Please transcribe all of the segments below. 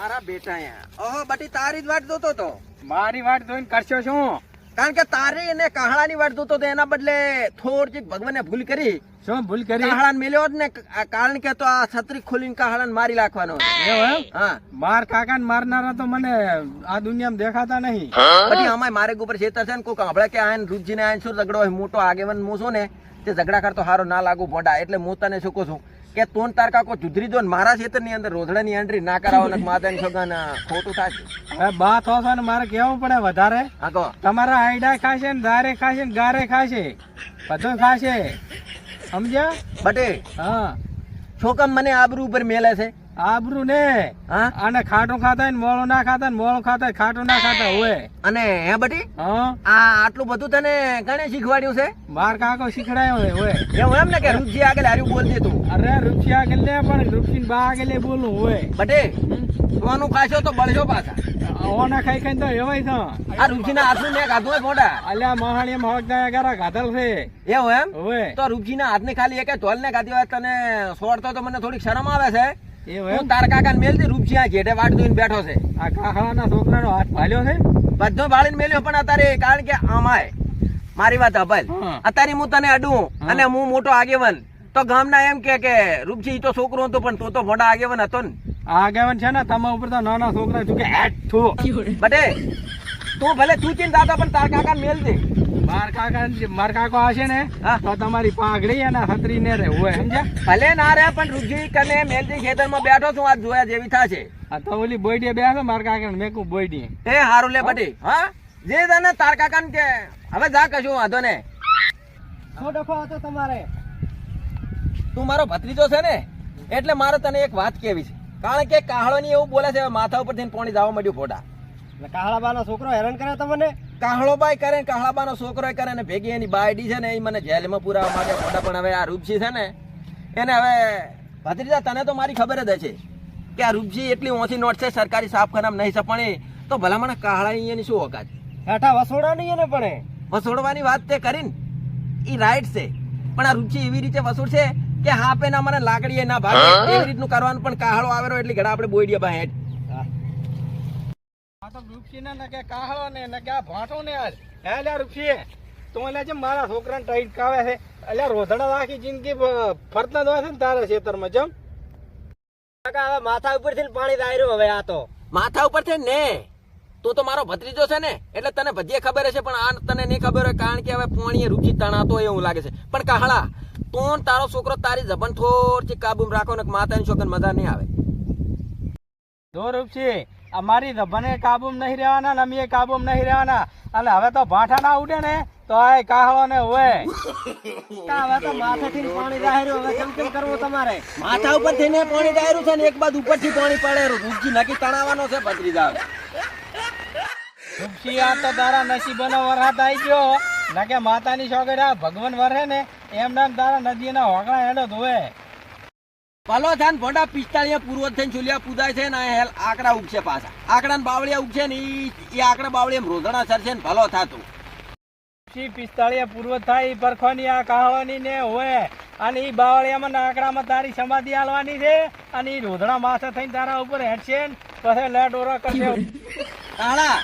મારા બેટા ઓહો બટી તારી જ વાટ જોતો તો. મારી વાટ જોઈને કરશો શું? કારણ કે તારી અને કાહળાની વાટ જોતો તો એના બદલે થોડીક ભગવાને ભૂલ કરી. શું ભૂલ કરી? કાહળાને મેલ્યો જ ને કારણ કે તો આ છત્રી ખોલીને કાહળાને મારી નાખવાનો. એવું એમ? હા માર કાકાને મારનારા તો મને આ દુનિયામાં દેખાતા નહીં. બટી અમાય મારે ઉપર છેતર છે ને કોઈ સાંભળે કે આયન રૂપજીને આયન શું ઝઘડો હોય મોટો આગેવન મૂસો ને તે ઝઘડા કરતો હારો ના લાગુ ભોડા એટલે હું તને શું કહું છું કે તોન તાર કાકો જુદરી દો ને મારા ક્ષેત્ર ની અંદર રોધડાની એન્ટ્રી ના કરાવો ને માતાની છોગન ખોટું થશે. હવે બાત હોશે ને મારે કેવું પડે વધારે. હા કહો. તમારા આઈડા ખાશે ને દારે ખાશે ને ગારે ખાશે બધું ખાશે સમજ્યા? બટે હા છોકમ મને આબરૂ ઉપર મેલે છે. આબરૂ ને હા આને ખાટું ખાતા હોય ને મોળું ના ખાતા ને મોળું ખાતા હોય ખાટું ના ખાતા હોય. અને હે બટી હા આ આટલું બધું તને કણે શીખવાડ્યું છે? માર કાકો શીખડાયો હોય. એવું એમ ને કે રૂપજી આગળ હાર્યું બોલ દે તું. અરે રૂપસી આગળ ને પણ રૂપસી બા આગળ બોલવું હોય. બટે સોનું ખાશો તો બળશો પાછા. ઓના ખાઈ ખાઈ તો એવાય છે. આ રૂપજીના હાથનું મેં ખાધું હોય મોટા. અલ્યા મહાણી મહોગના ગારા ગાધલ છે. એવું એમ? હોય તો રૂપજીના હાથને ખાલી એક ઢોલ ને ખાધી હોય તને સોડતો તો મને થોડીક શરમ આવે છે. એવું હું એમ? તાર કાકા ને મેલતી રૂપજી આ ઘેટે વાટ જોઈને બેઠો છે. આ કાકાના છોકરાનો હાથ ભાલ્યો છે. બધો ભાળીને મેલ્યો પણ અત્યારે કારણ કે આમાય મારી વાત અભલ હા. અત્યારે હું તને અડું હા. અને હું મોટો આગેવન તો ગામના એમ કે રૂપજી ઈ તો છોકરો હતો પણ તું તો મોટા આગેવન હતો ને. આગેવાન છે ને તમારા ઉપર તો નાના છોકરા છું કે હેટ થો. બટે તું ભલે ચૂચીને દાદા પણ તાર કાકા ને મેલતી. માર કાકો હશે ને હા. તો તમારી પાઘડી અને છત્રી ને રે હોય સમજ્યા? ભલે ના રે પણ રૂપજી કને મેલતી ખેતરમાં બેઠો છું આજ જોયા જેવી થશે. આ તો ઓલી બોયડી બેસે માર કાકા ને મેકું બોયડી. એ હારું લે બટી. હા જે તને તાર કાકા ને કે હવે જા કશું વાંધો ને. શું ડખો હતો તમારે? તું મારો ભત્રીજો છે ને એટલે મારે તને એક વાત કેવી છે કારણ કે કાહળો ની એવું બોલે છે માથા ઉપર થઈને પાણી જવા માંડ્યું ફોટા. કાહળાબાનો છોકરો હેરાન કરે તમને? કાહળો બાઈ કરે ને કાહળાબાનો છોકરો કરે ને ભેગી એની બાયડી છે ને એ મને જેલમાં પુરાવા માંગે ફોટા. પણ હવે આ રૂપજી છે ને એને હવે ભત્રીજા તને તો મારી ખબર જ હશે કે આ રૂપજી એટલી ઓછી નોટ છે સરકારી છાપખાનામાં નહીં સપણે તો ભલામણ કાહળા એની શું ઓકાત હેઠા વસોડા નહીં ને પણ વસોડવાની વાત તે કરીને એ રાઈટ છે પણ આ રૂપજી એવી રીતે વસોડ છે કે હાપે ના મને લાકડીએ ના ભાગે એવી રીતનું કરવાનું પણ કાહળો આવેલો એટલે ઘડા આપણે બોઈડિયા બા હેડ. આ તો રૂપસી ને કે કાહળો ને કે આ ભાટો ને આજ હે લ્યા રૂપસી તો એટલે છે મારા છોકરાને ટાઈટ કાવે છે. એટલે રોધડા આખી જિંદગી ફરતા દવા છે ને તારા ખેતરમાં જમ હવે માથા ઉપરથી પાણી દાયરું. હવે આ તો માથા ઉપર છે ને તું તો મારો ભત્રીજો છે ને એટલે તને બધી ખબર હશે પણ આ તને નહીં ખબર હોય કારણ કે હવે પોણીએ રૂપજી તણાતો હોય એવું લાગે છે. પણ કાહળા તું તારો છોકરો તારી જબન થોડી કાબુમાં રાખો ને માતાની છોકન મજા નહીં આવે. જો રૂપસી અમારી રભને કાબુમાં નહીં રહેવાના ને અમે કાબુમાં નહીં રહેવાના. અને હવે તો ભાઠા ના ઉડે ને તો આ કાહળો ને હોય હવે તો માથેથી પાણી દાયરું. હવે કેમ કેમ કરવું તમારે? માથા ઉપર થઈને પાણી ડાયરું છે ને એક બાદ ઉપરથી પાણી પડે રૂપજી નક્કી તણાવવાનો છે ભત્રીજા. રૂપસી આ તો તારા નસીબનો વરસાદ આવી ગયો ના કે માતાની છોકરા ભગવાન વરસે ને એમ નામ તારા નદીના હોકળા હેડો ધોવે. પલો છે ને ભોંડા 45 પૂર્વ થઈને ચુલિયા પૂજાય છે ને હેલ આકડા ઉગશે પાછા આકડા ને બાવળિયા ઉગશે ને એ આકડા બાવળિયા રોધણા સરશે ને ભલો થાતું. 45 પૂર્વ થાય પરખોની આ કાહળોની ને હોય અને ઈ બાવળિયામાં આંકડામાં તારી સમાધિ આલવાની છે અને ઈ રોધણા માથે થઈને તારા ઉપર હેડશે ને પછી લેટ ઓરા કરશે. કાળા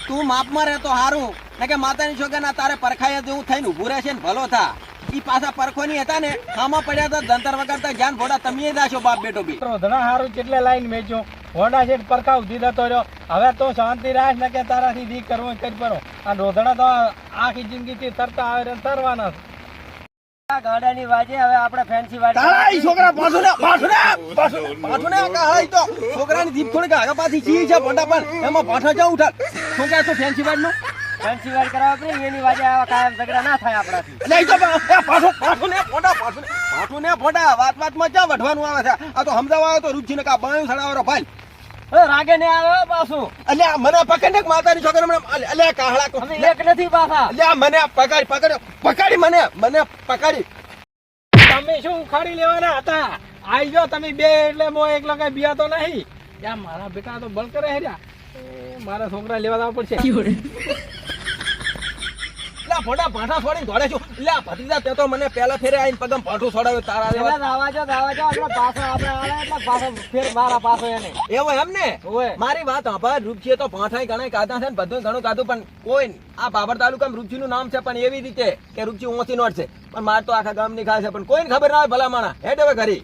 તું માપમાં રહે તો હારું ને કે માતાની છોકરા તારે પરખાય જેવું થઈને ઉભું રહેશે ને ભલો થા. ઈ પાછા પરખોની હતા ને આમાં પડ્યા હતા જંતર વગર જ્ઞાન ભોડા તમે જાશો બાપ બેટો બી. રોધણા હારું કેટલે લાઈન મેચ્યો હોડા છે પરખા ઉધી જતો રહ્યો. હવે તો શાંતિ રાખ ને કે તારાથી દી કરવો કરી પડો. આ રોધણા તો આખી જિંદગી થી તરતા આવે તરવાના ગાડાની વાજે. હવે આપણે ફેન્સી વાજે કાળા છોકરા પાછું ને કાળા તો છોકરાની જીભ થોડીક આગળ પાછી ચી છે ભોંડા પણ એમાં પાછા જાવ ઉઠા શું કહે તો ફેન્સી વાડ નું ફેન્સી વાજ કરાવો એની વાજે આવા કાયમ ઝઘડા ના થાય આપણાથી. એટલે તો પાછું ને ફોટા વાતમાં ક્યાં વઢવાનું આવે છે? આ તો સમજાવવા આવ્યો તો રૂપજીને કા બાયું સડાવરો ભાઈ રાગે ને આવે પાછું. એટલે મને પકડ ને માતાની છોકરા એટલે કાહળા એક નથી પાછા. એટલે મને પકડી મને પકડી. તમે શું ઉખાડી લેવાના હતા? આઈ જો તમે બે એટલે મો એકલો કઈ બિયા તો નહીં. યા મારા બેટા તો બળ કરે હેર્યા મારા છોકરા લેવા જવા પડશે. આ ફોટા ભાંઠા છોડીને દોડે છું એટલે આ ભત્રીજા તે તો મને પહેલા ફેરે આવીને પગમ ભાંઠું છોડાવ્યું તારા એટલે જેવા. દાવા જો એટલે પાછો આપણે આલે એટલે પાછો ફેર મારા પાછો એને એવું એમ ને ઓય મારી વાત સાંભળ રૂપસીએ તો ભાંઠાય ઘણા કાઢા છે ને બધું ઘણું કાઢું પણ કોઈ આ બાબર તાલુકામાં રૂપસીનું નામ છે પણ એવી રીતે કે રૂપસી ઓછી નોટ છે પણ માર તો આખા ગામની ખાય છે પણ કોઈને ખબર ના હોય ભલા માણા હેડ હવે ઘરી